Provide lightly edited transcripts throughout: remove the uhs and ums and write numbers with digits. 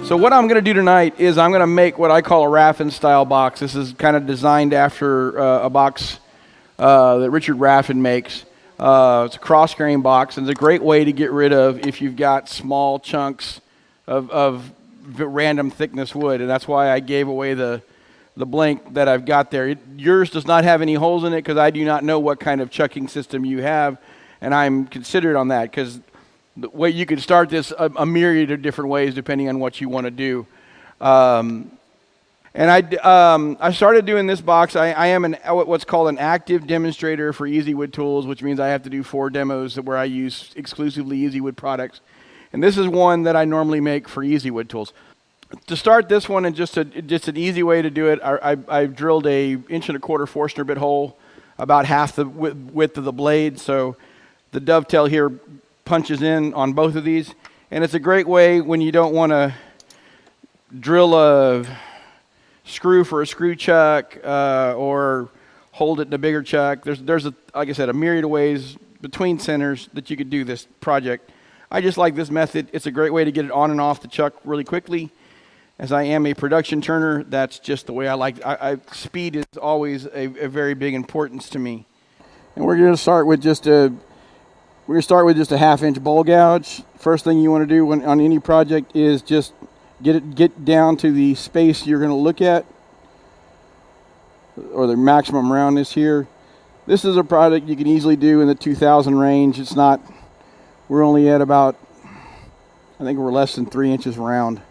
So what I'm going to do tonight is I'm going to make what I call a Rafkin-Style box. This is kind of designed after a box that Richard Raffin makes. It's a cross-grain box, and it's a great way to get rid of if you've got small chunks of random thickness wood, and that's why I gave away the blank that I've got there. Yours does not have any holes in it because I do not know what kind of chucking system you have, and I'm considerate on that because the way you can start this a myriad of different ways depending on what you want to do. And I started doing this box. I am what's called an active demonstrator for EasyWood tools, which means I have to do 4 demos where I use exclusively EasyWood products. And this is one that I normally make for EasyWood tools. To start this one, and just an easy way to do it, I've drilled a 1.25 inch Forstner bit hole, about half the width of the blade, so the dovetail here punches in on both of these. And it's a great way when you don't want to drill a screw for a screw chuck or hold it in a bigger chuck. There's like I said, a myriad of ways between centers that you could do this project. I just like this method. It's a great way to get it on and off the chuck really quickly. As I am a production turner, that's just the way I like it. Speed is always a very big importance to me. And we're going to start with just a 1/2 inch bowl gouge. First thing you want to do on any project is just get down to the space you're going to look at, or the maximum roundness here. This is a product you can easily do in the 2000 range. It's not, we're only at about, I think we're less than 3 inches round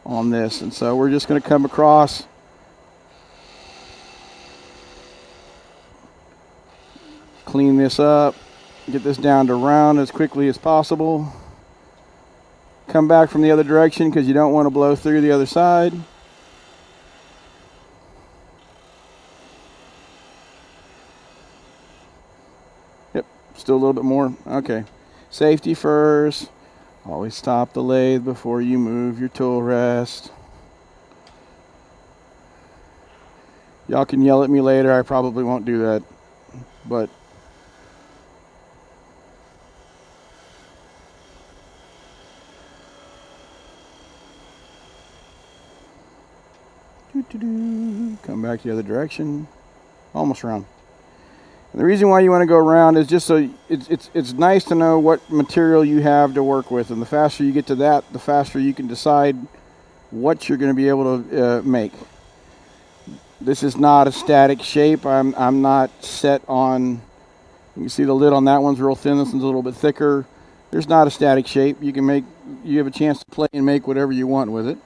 on this. And so we're just going to come across, clean this up, get this down to round as quickly as possible. Come back from the other direction because you don't want to blow through the other side. Yep, still a little bit more. Okay. Safety first. Always stop the lathe before you move your tool rest. Y'all can yell at me later. I probably won't do that, but come back the other direction, almost round. And the reason why you want to go around is just so it's nice to know what material you have to work with, and the faster you get to that, the faster you can decide what you're going to be able to make. This is not a static shape. I'm not set on. You can see the lid on that one's real thin. This one's a little bit thicker. There's not a static shape. You have a chance to play and make whatever you want with it.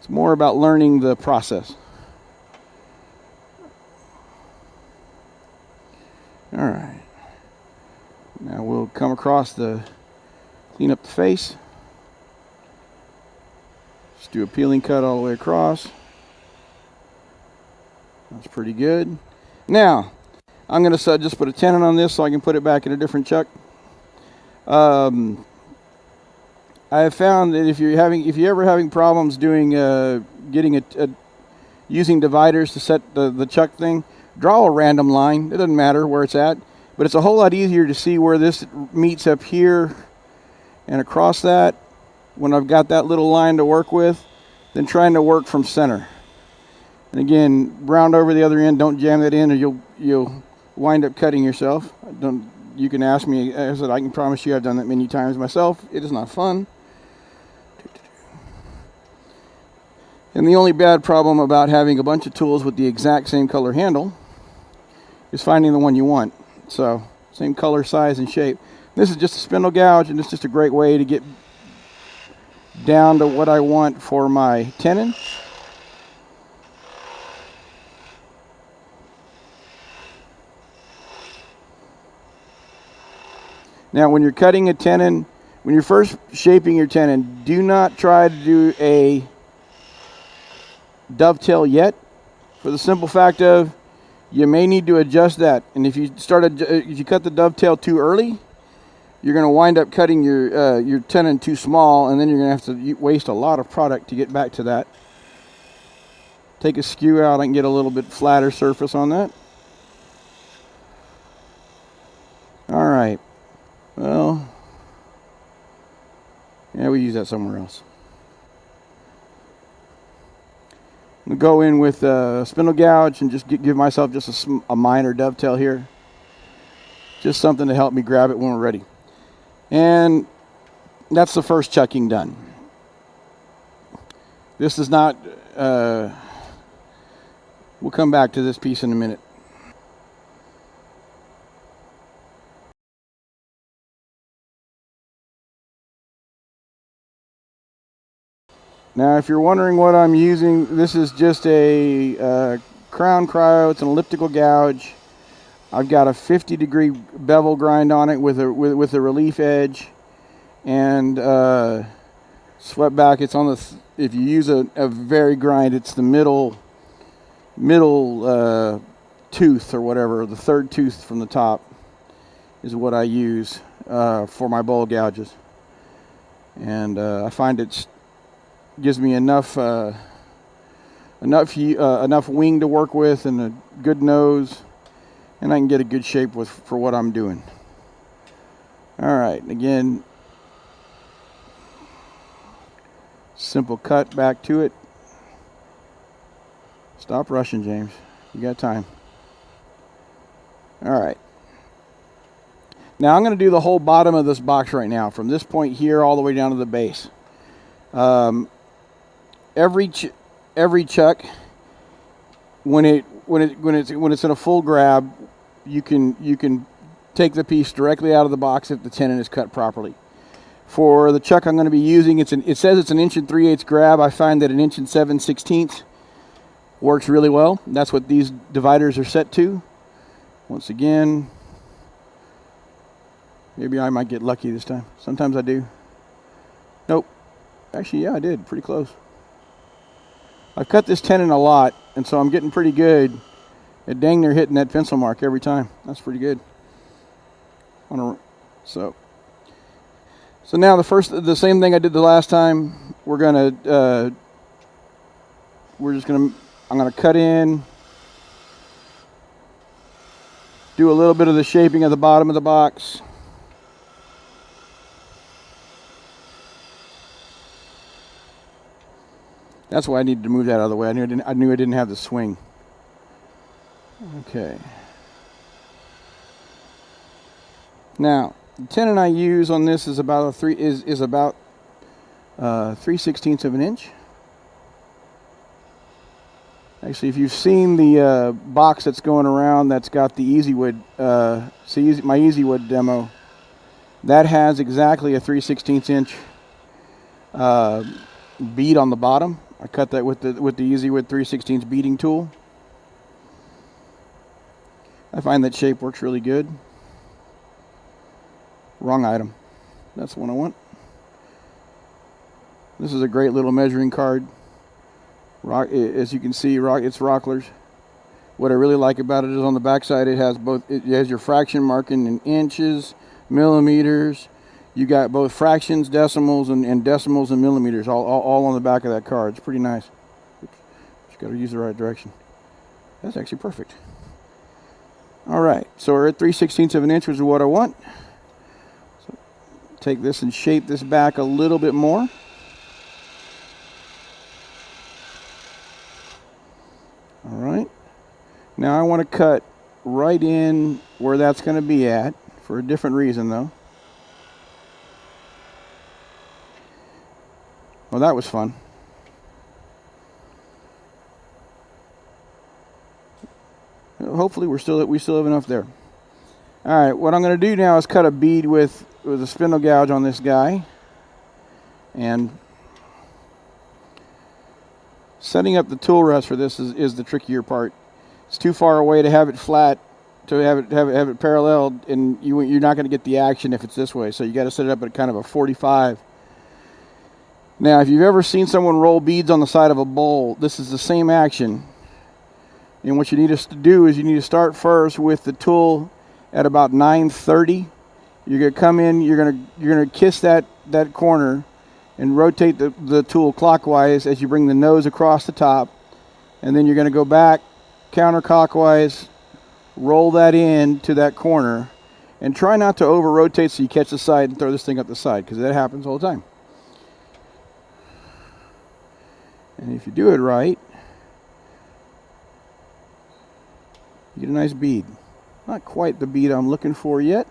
It's more about learning the process. All right. Now we'll come across clean up the face. Just do a peeling cut all the way across. That's pretty good. Now, I'm going to just put a tenon on this so I can put it back in a different chuck. I have found that if you're ever having problems doing using dividers to set the chuck thing, draw a random line. It doesn't matter where it's at, but it's a whole lot easier to see where this meets up here and across that when I've got that little line to work with than trying to work from center. And again, round over the other end. Don't jam that in, or you'll wind up cutting yourself. You can ask me. I said I can promise you I've done that many times myself. It is not fun. And the only bad problem about having a bunch of tools with the exact same color handle is finding the one you want. So, same color, size, and shape. This is just a spindle gouge, and it's just a great way to get down to what I want for my tenon. Now, when you're cutting a tenon, when you're first shaping your tenon, do not try to do a dovetail yet, for the simple fact of you may need to adjust that. And if you cut the dovetail too early, you're going to wind up cutting your tenon too small, and then you're going to have to waste a lot of product to get back to that. Take a skew out and get a little bit flatter surface on that. All right. Well, that somewhere else. I'm going to go in with a spindle gouge and just give myself just a minor dovetail here. Just something to help me grab it when we're ready. And that's the first chucking done. This is not, we'll come back to this piece in a minute. Now, if you're wondering what I'm using, this is just a crown cryo. It's an elliptical gouge. I've got a 50-degree bevel grind on it with a relief edge, and swept back. It's on the. If you use a very grind, it's the middle tooth or whatever. The third tooth from the top is what I use for my bowl gouges, and I find it gives me enough wing to work with and a good nose, and I can get a good shape for what I'm doing. All right, again, simple cut back to it. Stop rushing, James. You got time. All right. Now I'm going to do the whole bottom of this box right now, from this point here all the way down to the base. Every chuck, when it's in a full grab, you can take the piece directly out of the box if the tenon is cut properly. For the chuck I'm going to be using, it says it's an 1 3/8 grab. I find that an 1 7/16 works really well. That's what these dividers are set to. Once again, maybe I might get lucky this time. Sometimes I do. Nope. Actually, yeah, I did. Pretty close. I've cut this tenon a lot, and so I'm getting pretty good at dang near hitting that pencil mark every time. That's pretty good. So now the same thing I did the last time. I'm gonna cut in, do a little bit of the shaping at the bottom of the box. That's why I needed to move that out of the way. I knew I didn't have the swing. Okay. Now, the tenon I use on this is about 3/16 of an inch. Actually, if you've seen the box that's going around, that's got the EasyWood, my EasyWood demo, that has exactly a 3/16 inch bead on the bottom. I cut that with the EasyWood 3/16 beading tool. I find that shape works really good. Wrong item. That's the one I want. This is a great little measuring card. As you can see, it's Rockler's. What I really like about it is on the back side it has your fraction marking in inches, millimeters. You got both fractions, decimals, and decimals and millimeters all on the back of that card. It's pretty nice. Oops. Just got to use the right direction. That's actually perfect. All right, so we're at 3/16 of an inch, which is what I want. So take this and shape this back a little bit more. All right. Now I want to cut right in where that's going to be at, for a different reason though. Well, that was fun. Hopefully we still have enough there. All right, what I'm going to do now is cut a bead with a spindle gouge on this guy, and setting up the tool rest for this is the trickier part. It's too far away to have it flat, to have it paralleled, and you're not going to get the action if it's this way. So you got to set it up at kind of a 45. Now, if you've ever seen someone roll beads on the side of a bowl, this is the same action. And what you need to do is you need to start first with the tool at about 930. You're going to come in, you're going to kiss that corner and rotate the tool clockwise as you bring the nose across the top. And then you're going to go back counterclockwise, roll that in to that corner, and try not to over rotate so you catch the side and throw this thing up the side, because that happens all the time. And if you do it right, you get a nice bead. Not quite the bead I'm looking for yet.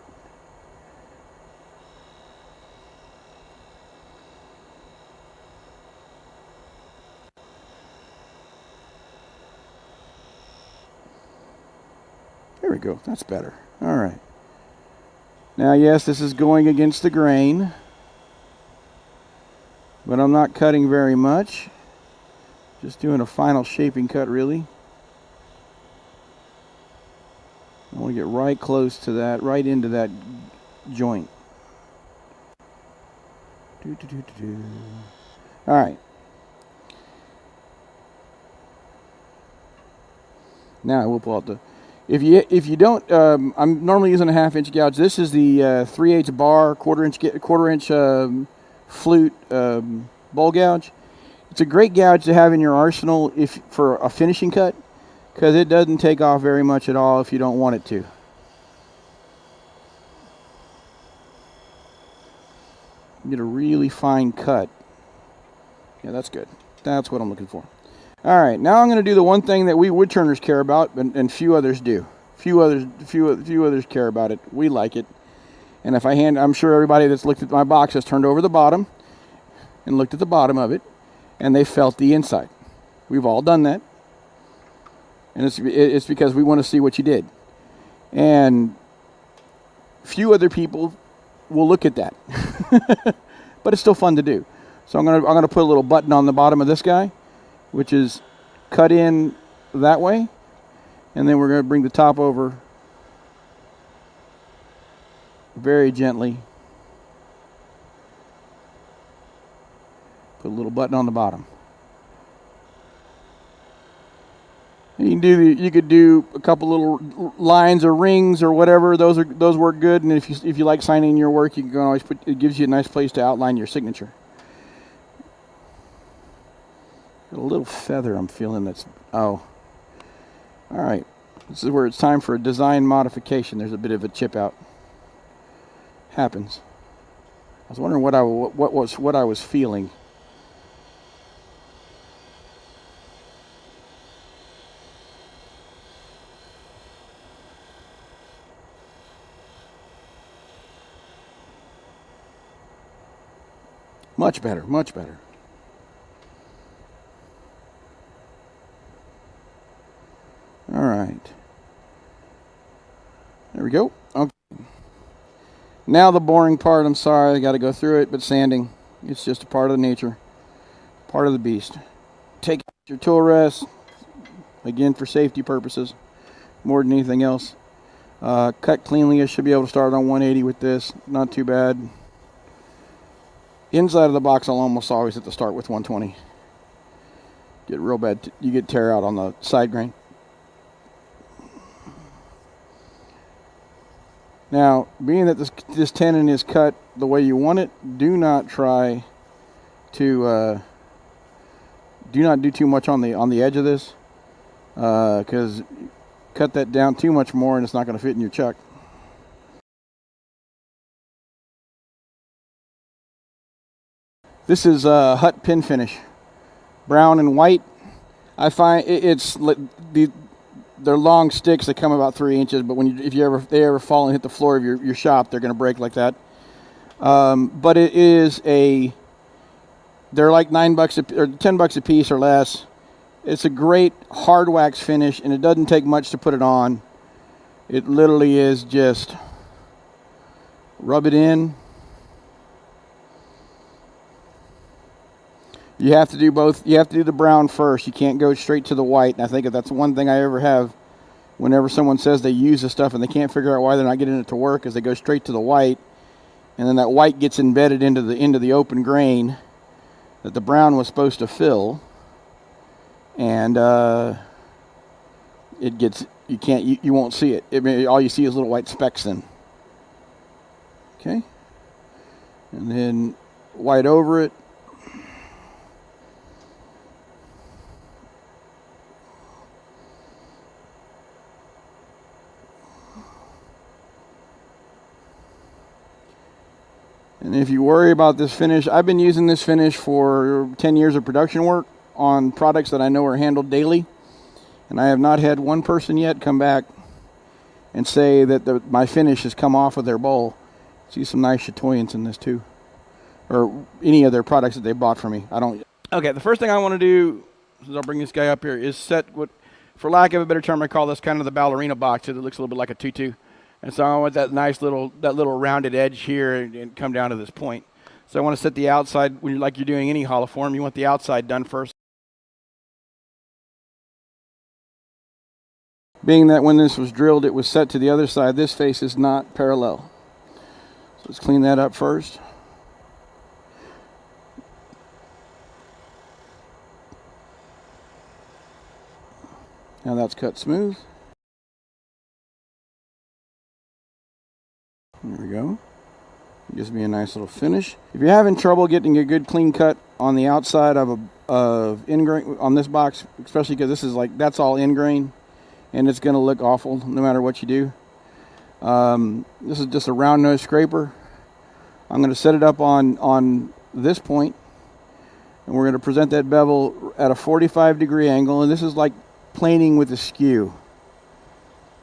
There we go. That's better. All right. Now, yes, this is going against the grain, but I'm not cutting very much. Just doing a final shaping cut, really. I want to get right close to that, right into that joint. All right. Now I will pull out the. If you don't, I'm normally using a 1/2 inch gouge. This is the 3/8 bar, quarter inch flute bowl gouge. It's a great gouge to have in your arsenal for a finishing cut, because it doesn't take off very much at all if you don't want it to. Get a really fine cut. Yeah, that's good. That's what I'm looking for. All right, now I'm going to do the one thing that we woodturners care about, and few others do. Few others care about it. We like it. And if I'm sure everybody that's looked at my box has turned over the bottom and looked at the bottom of it, and they felt the inside. We've all done that, and it's because we want to see what you did. And few other people will look at that, but it's still fun to do. So I'm gonna put a little button on the bottom of this guy, which is cut in that way, and then we're going to bring the top over very gently. Put a little button on the bottom. And you could do a couple little lines or rings or whatever. Those work good. And if you like signing your work, you can always it gives you a nice place to outline your signature. Got a little feather I'm feeling all right. This is where it's time for a design modification. There's a bit of a chip out. Happens. I was wondering what I was feeling. Much better, much better. All right. There we go. Okay. Now the boring part. I'm sorry, I got to go through it, but sanding, it's just a part of the nature, part of the beast. Take your tool rest, again for safety purposes, more than anything else. Cut cleanly. I should be able to start on 180 with this. Not too bad. Inside of the box, I'll almost always have to start with 120. Get real bad. You get tear out on the side grain. Now, being that this tenon is cut the way you want it, do not try to do not do too much on the edge of this, because cut that down too much more and it's not going to fit in your chuck. This is Hut pin finish, brown and white. I find they're long sticks that come about 3 inches, but if they ever fall and hit the floor of your shop, they're going to break like that. But they're like $9 or $10 a piece or less. It's a great hard wax finish, and it doesn't take much to put it on. It literally is just rub it in. You have to do both. You have to do the brown first. You can't go straight to the white. And I think that's one thing I ever have whenever someone says they use this stuff and they can't figure out why they're not getting it to work, is they go straight to the white, and then that white gets embedded into the open grain that the brown was supposed to fill, and you won't see it. All you see is little white specks then. Okay, and then white over it. And if you worry about this finish, I've been using this finish for 10 years of production work, on products that I know are handled daily, and I have not had one person yet come back and say that my finish has come off of their bowl. See some nice chatoyance in this too, or any of their products that they bought from me. I don't. Okay, the first thing I want to do, as I'll bring this guy up here, is set what, for lack of a better term, I call this kind of the ballerina box. It looks a little bit like a tutu, and so I want that nice little rounded edge here and come down to this point. So I want to set the outside, like you're doing any hollow form, you want the outside done first. Being that when this was drilled, it was set to the other side, this face is not parallel. So let's clean that up first. Now that's cut smooth. There we go. Gives me a nice little finish. If you're having trouble getting a good clean cut on the outside of ingrain on this box, especially because this is like, that's all ingrain, and it's going to look awful no matter what you do. This is just a round nose scraper. I'm going to set it up on this point, and we're going to present that bevel at a 45-degree angle, and this is like planing with a skew.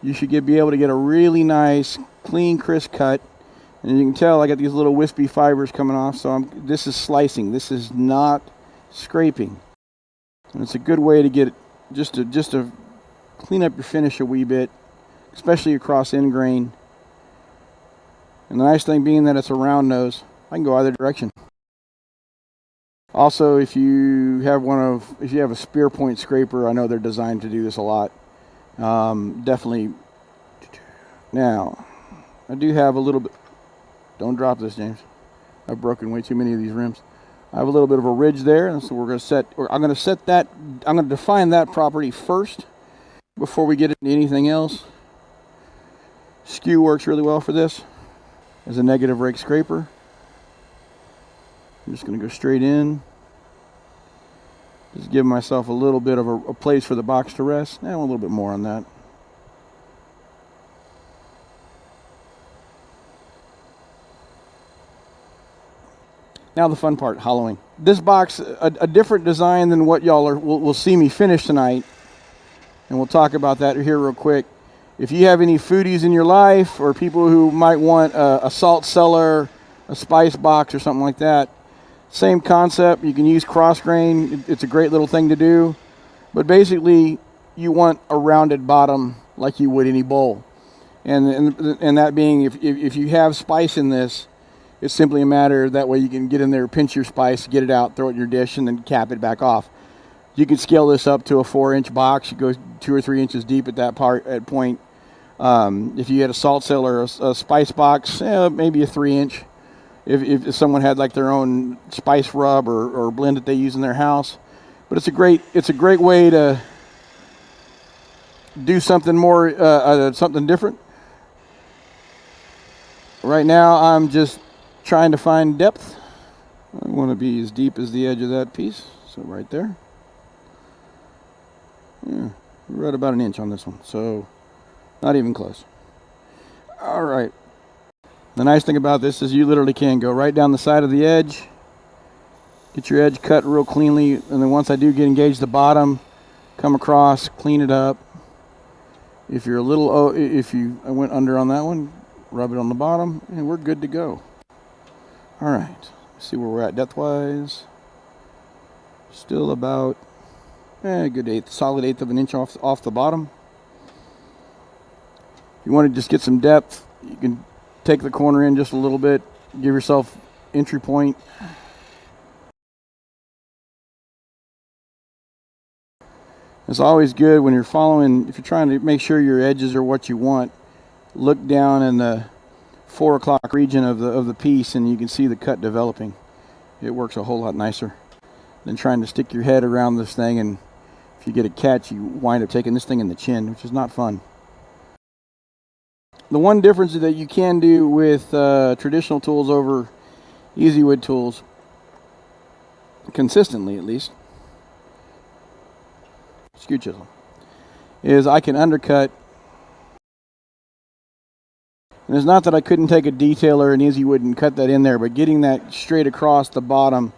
You should be able to get a really nice, clean, crisp cut. And you can tell I got these little wispy fibers coming off, so this is slicing. This is not scraping. And it's a good way to get it, just to clean up your finish a wee bit, especially across end grain. And the nice thing being that it's a round nose, I can go either direction. Also, if you have a spear point scraper, I know they're designed to do this a lot. Definitely. Now, I do have a little bit. Don't drop this, James. I've broken way too many of these rims. I have a little bit of a ridge there, and so I'm going to define that property first before we get into anything else. Skew works really well for this as a negative rake scraper. I'm just going to go straight in. Just give myself a little bit of a place for the box to rest. Now a little bit more on that. Now the fun part, hollowing. This box, a different design than what y'all will see me finish tonight, and we'll talk about that here real quick. If you have any foodies in your life, or people who might want a salt cellar, a spice box, or something like that, same concept. You can use cross grain. It's a great little thing to do, but basically you want a rounded bottom like you would any bowl, and that being if you have spice in this. It's simply a matter that way you can get in there, pinch your spice, get it out, throw it in your dish, and then cap it back off. You can scale this up to a 4-inch box. You go 2 or 3 inches deep at that point. If you had a salt cellar or a spice box, maybe a 3-inch. If someone had like their own spice rub or blend that they use in their house, but it's a great way to do something more, something different. Right now, I'm just trying to find depth. I want to be as deep as the edge of that piece, so right there. Yeah, we're at about 1 inch on this one, so not even close. All right. The nice thing about this is you literally can go right down the side of the edge, get your edge cut real cleanly, and then once I do engage the bottom, come across, clean it up. If you're I went under on that one, rub it on the bottom, and we're good to go. All right, let's see where we're at depth-wise. Still about a good solid eighth of an inch off the bottom. If you want to just get some depth, you can take the corner in just a little bit, give yourself entry point. It's always good when you're if you're trying to make sure your edges are what you want, look down in the 4 o'clock region of the piece, and you can see the cut developing. It works a whole lot nicer than trying to stick your head around this thing, and if you get a catch, you wind up taking this thing in the chin, which is not fun. The one difference that you can do with traditional tools over easy wood tools, consistently at least, skew chisel, is I can undercut. And it's not that I couldn't take a detailer and easy wood and cut that in there, but getting that straight across the bottom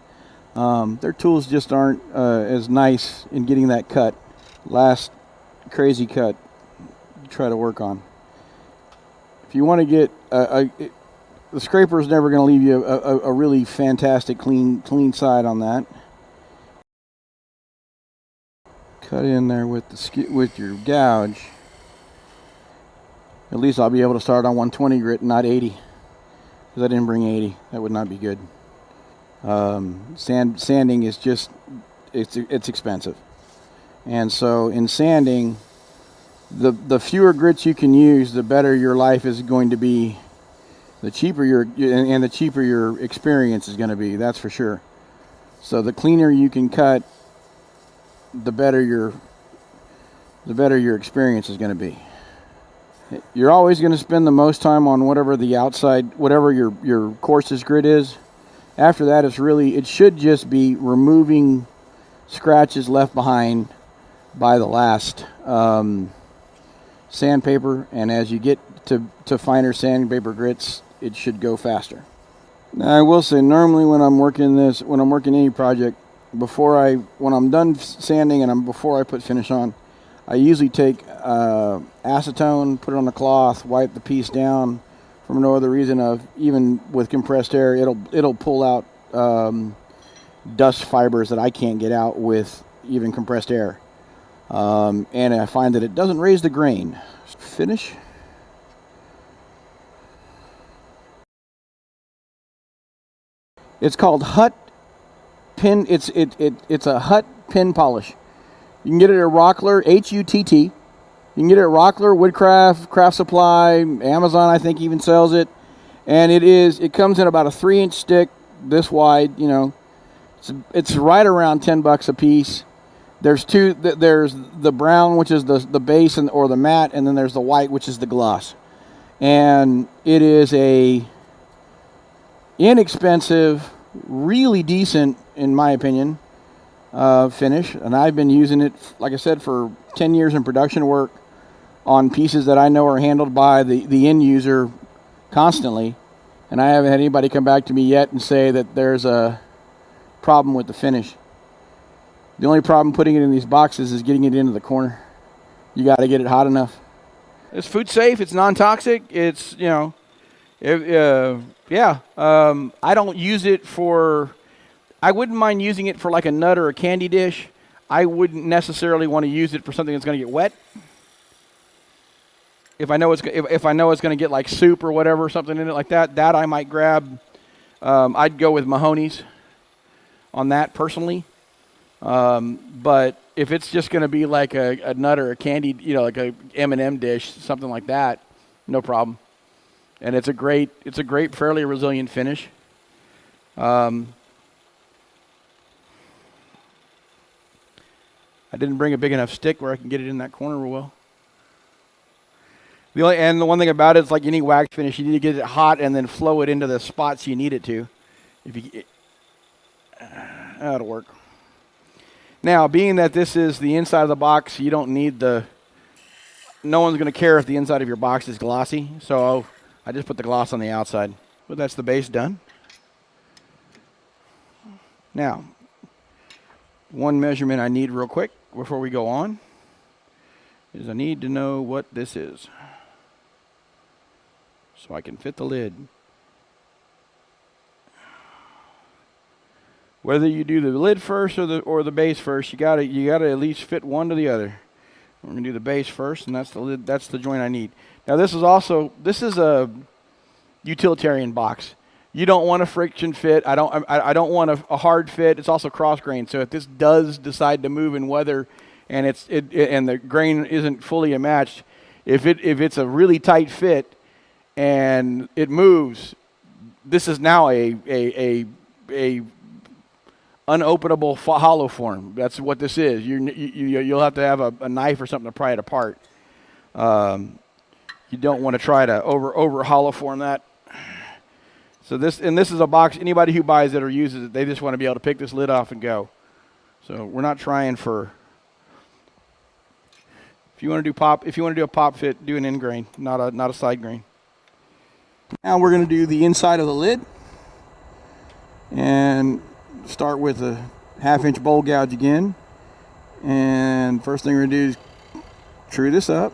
Their tools just aren't as nice in getting that cut, last crazy cut you try to work on. If you want to get the scraper is never going to leave you a really fantastic clean side on that. Cut in there with with your gouge. At least I'll be able to start on 120 grit and not 80, because I didn't bring 80. That would not be good. Sanding is just it's expensive, and so in sanding, the fewer grits you can use, the better your life is going to be. The cheaper the cheaper your experience is going to be. That's for sure. So the cleaner you can cut, the better your experience is going to be. You're always going to spend the most time on whatever your coarsest grit is. After that, it should just be removing scratches left behind by the last sandpaper, and as you get to finer sandpaper grits, it should go faster. Now, I will say, normally when I'm working any project, when I'm done sanding and before I put finish on, I usually take acetone, put it on the cloth, wipe the piece down. For no other reason of, even with compressed air, it'll pull out dust fibers that I can't get out with even compressed air. And I find that it doesn't raise the grain. Finish. It's called Hut Pin. It's a Hut pin polish. You can get it at Rockler, Hutt. You can get it at Rockler, Woodcraft, Craft Supply, Amazon I think even sells it. And it comes in about a 3-inch stick, this wide, It's right around $10 a piece. There's the brown, which is the base or the matte, and then there's the white, which is the gloss. And it is a inexpensive, really decent, in my opinion, finish. And I've been using it, like I said, for 10 years in production work on pieces that I know are handled by the end user constantly. And I haven't had anybody come back to me yet and say that there's a problem with the finish. The only problem putting it in these boxes is getting it into the corner. You got to get it hot enough. It's food safe. It's non-toxic. It's, I don't use it I wouldn't mind using it for like a nut or a candy dish. I wouldn't necessarily want to use it for something that's going to get wet. If I know it's going to get like soup or whatever, something in it like that I might grab. I'd go with Mahoney's on that personally. But if it's just going to be like a nut or a candy, like a M&M dish, something like that, no problem. And it's a great, fairly resilient finish. I didn't bring a big enough stick where I can get it in that corner real well. The one thing about it is, like any wax finish, you need to get it hot and then flow it into the spots you need it to. That'll work. Now, being that this is the inside of the box, you don't need no one's going to care if the inside of your box is glossy, so I just put the gloss on the outside. But that's the base done. Now, one measurement I need real quick before we go on is I need to know what this is so I can fit the lid. Whether you do the lid first or the base first, you gotta at least fit one to the other. We're gonna do the base first, and that's the lid. That's the joint I need. Now this is a utilitarian box. You don't want a friction fit. I don't want a hard fit. It's also cross grain. So if this does decide to move in weather, and and the grain isn't fully matched, if it's a really tight fit and it moves, this is now a unopenable hollow form. That's what this is. You'll have to have a knife or something to pry it apart. You don't want to try to over hollow form that. So this is a box. Anybody who buys it or uses it, they just want to be able to pick this lid off and go. So we're not trying for. If you want to do a pop fit, do an end grain, not a side grain. Now we're going to do the inside of the lid, and start with a 1/2 inch bowl gouge again. And first thing we're going to do is true this up.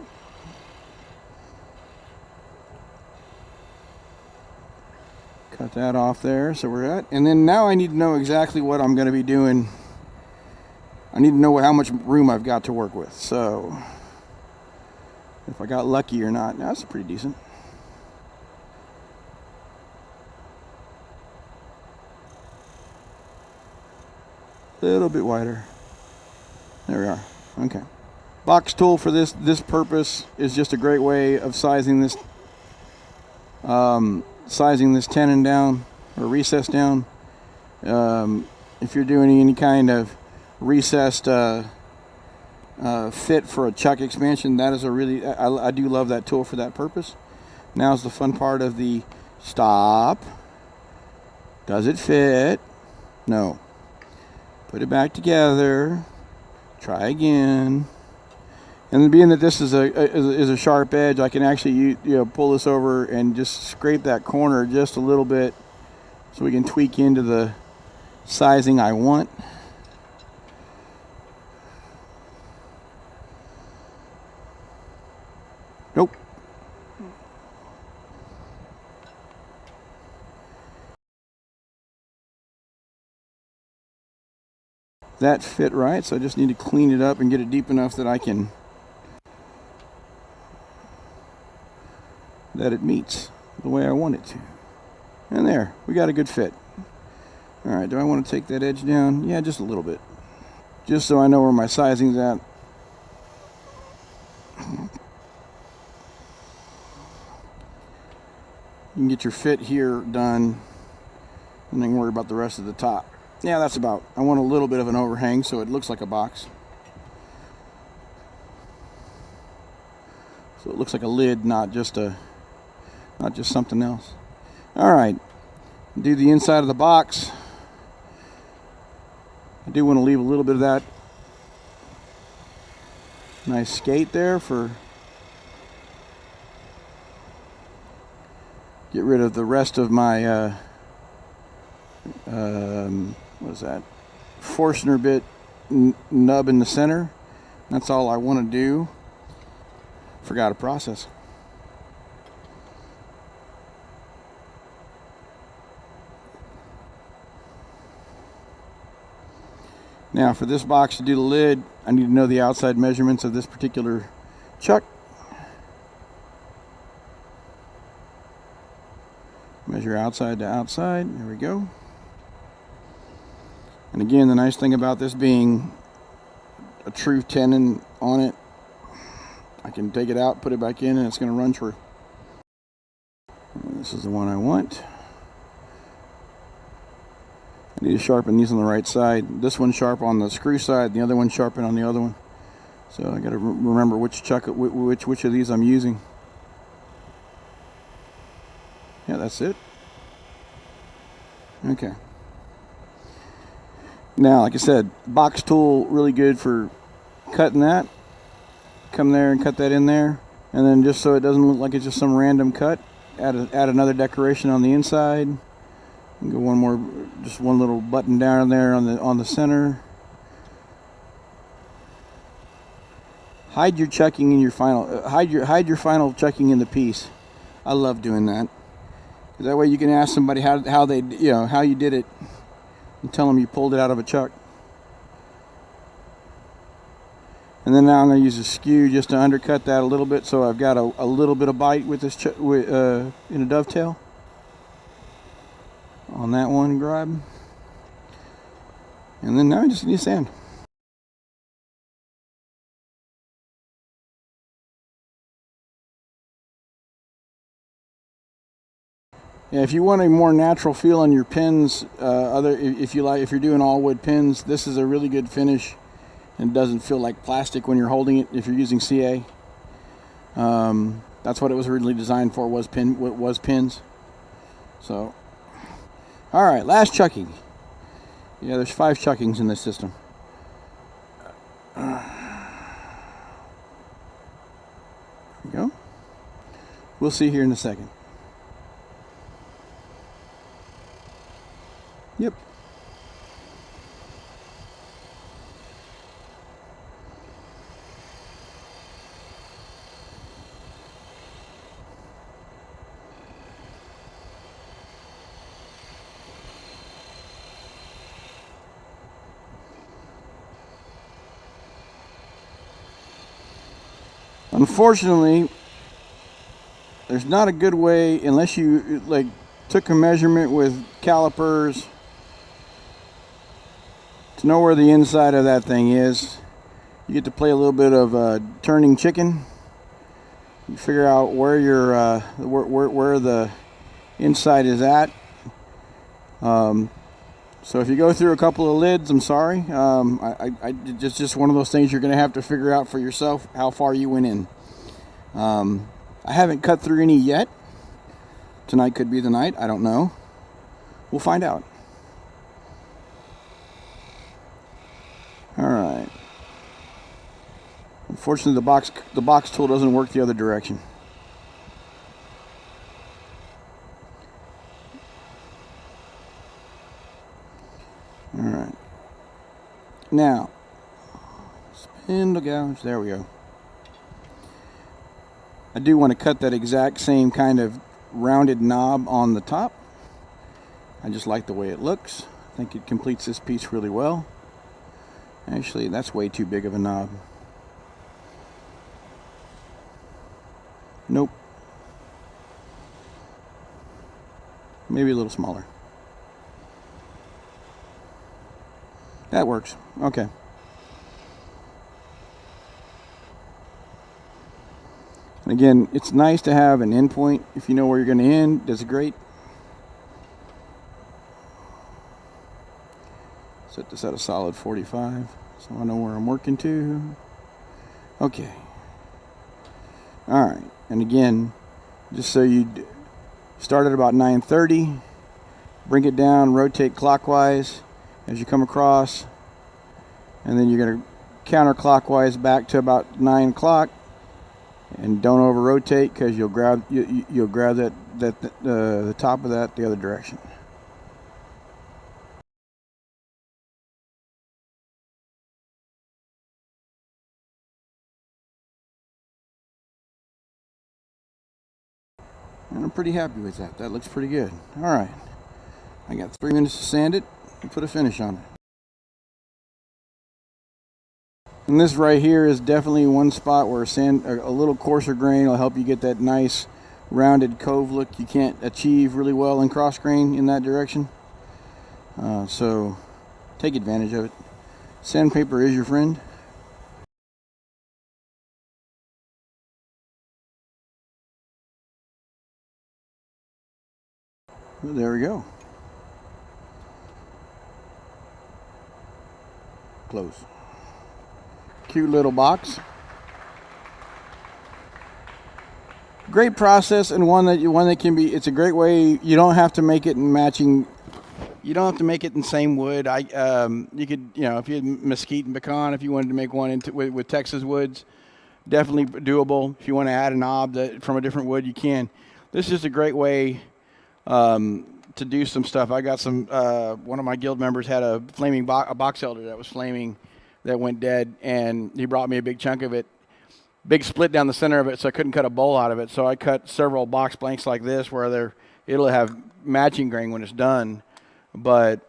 Cut that off there, so we're at. And then now I need to know exactly what I'm going to be doing. I need to know how much room I've got to work with. So if I got lucky or not. Now that's pretty decent. A little bit wider. There we are. Okay. Box tool for this purpose is just a great way of sizing this tenon down or recess down. If you're doing any kind of recessed fit for a chuck expansion, that is a really I do love that tool for that purpose. Now's the fun part of the stop. Does it fit? No. Put it back together. Try again. And then being that this is a sharp edge, I can actually pull this over and just scrape that corner just a little bit so we can tweak into the sizing I want. Nope. That fit right, so I just need to clean it up and get it deep enough that that it meets the way I want it to. And there, we got a good fit. All right, do I want to take that edge down? Yeah, just a little bit. Just so I know where my sizing's at. You can get your fit here done and then worry about the rest of the top. Yeah, that's about. I want a little bit of an overhang so it looks like a box. So it looks like a lid, not just something else. All right, do the inside of the box. I do want to leave a little bit of that nice skate there for get rid of the rest of my what is that? Forstner bit nub in the center. That's all I want to do. Forgot a process. Now for this box to do the lid, I need to know the outside measurements of this particular chuck. Measure outside to outside. There we go. And again, the nice thing about this being a true tenon on it, I can take it out, put it back in, and it's going to run true. And this is the one I want. I need to sharpen these on the right side. This one's sharp on the screw side, the other one's sharpen on the other one. So I got to remember which chuck, which of these I'm using. Yeah, that's it. Okay. Now, like I said, box tool really good for cutting that. Come there and cut that in there, and then just so it doesn't look like it's just some random cut, add another decoration on the inside. And go one more, just one little button down there on the center. Hide your chucking in your final. Hide your final chucking in the piece. I love doing that. That way you can ask somebody how they how you did it, and tell them you pulled it out of a chuck. And then now I'm going to use a skew just to undercut that a little bit, so I've got a little bit of bite with this in a dovetail on that one grab. And then now I just need sand. Yeah, if you want a more natural feel on your pins, if you're doing all wood pins, this is a really good finish, and it doesn't feel like plastic when you're holding it. If you're using CA, that's what it was originally designed for. Was pins. So, all right, last chucking. Yeah, there's 5 chuckings in this system. There we go. We'll see here in a second. Yep. Unfortunately, there's not a good way, unless you like took a measurement with calipers, to know where the inside of that thing is. You get to play a little bit of turning chicken. You figure out where your where the inside is at. So if you go through a couple of lids, I'm sorry. Just one of those things you're going to have to figure out for yourself how far you went in. I haven't cut through any yet. Tonight could be the night. I don't know. We'll find out. All right. Unfortunately, the box tool doesn't work the other direction. All right. Now, spindle gouge. There we go. I do want to cut that exact same kind of rounded knob on the top. I just like the way it looks. I think it completes this piece really well. Actually, that's way too big of a knob. Nope. Maybe a little smaller. That works. Okay. And again, it's nice to have an endpoint. If you know where you're going to end, that's great. Set this at a solid 45, so I know where I'm working to. Okay. All right. And again, just so you start at about 9:30, bring it down, rotate clockwise as you come across, and then you're going to counterclockwise back to about 9 o'clock. And don't over rotate, because you'll grab the top of that the other direction. And I'm pretty happy with that. That looks pretty good. All right, I got 3 minutes to sand it and put a finish on it. And this right here is definitely one spot where a little coarser grain will help you get that nice rounded cove look you can't achieve really well in cross grain in that direction. So take advantage of it. Sandpaper is your friend. Well, there we go. Close. Cute little box. Great process, and one that can be. It's a great way. You don't have to make it in matching. You don't have to make it in same wood. You could, if you had mesquite and pecan, if you wanted to make one with Texas woods, definitely doable. If you want to add a knob from a different wood, you can. This is just a great way to do some stuff. I got some. One of my guild members had a box elder that was flaming, that went dead, and he brought me a big chunk of it. Big split down the center of it, so I couldn't cut a bowl out of it. So I cut several box blanks like this, where it'll have matching grain when it's done. But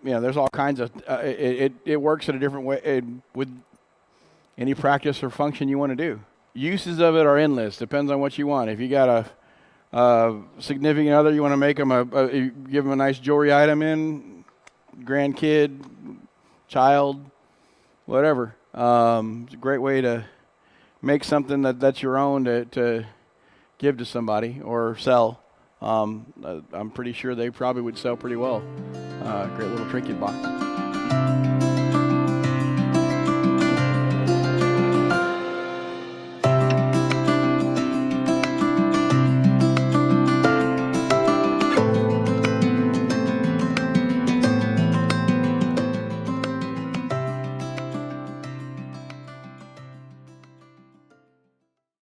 there's all kinds of. It works in a different way with any practice or function you want to do. Uses of it are endless. Depends on what you want. If you got a significant other, you want to make them you give them a nice jewelry item in, grandkid, child, whatever. It's a great way to make something that's your own to give to somebody or sell. I'm pretty sure they probably would sell pretty well. Great little trinket box.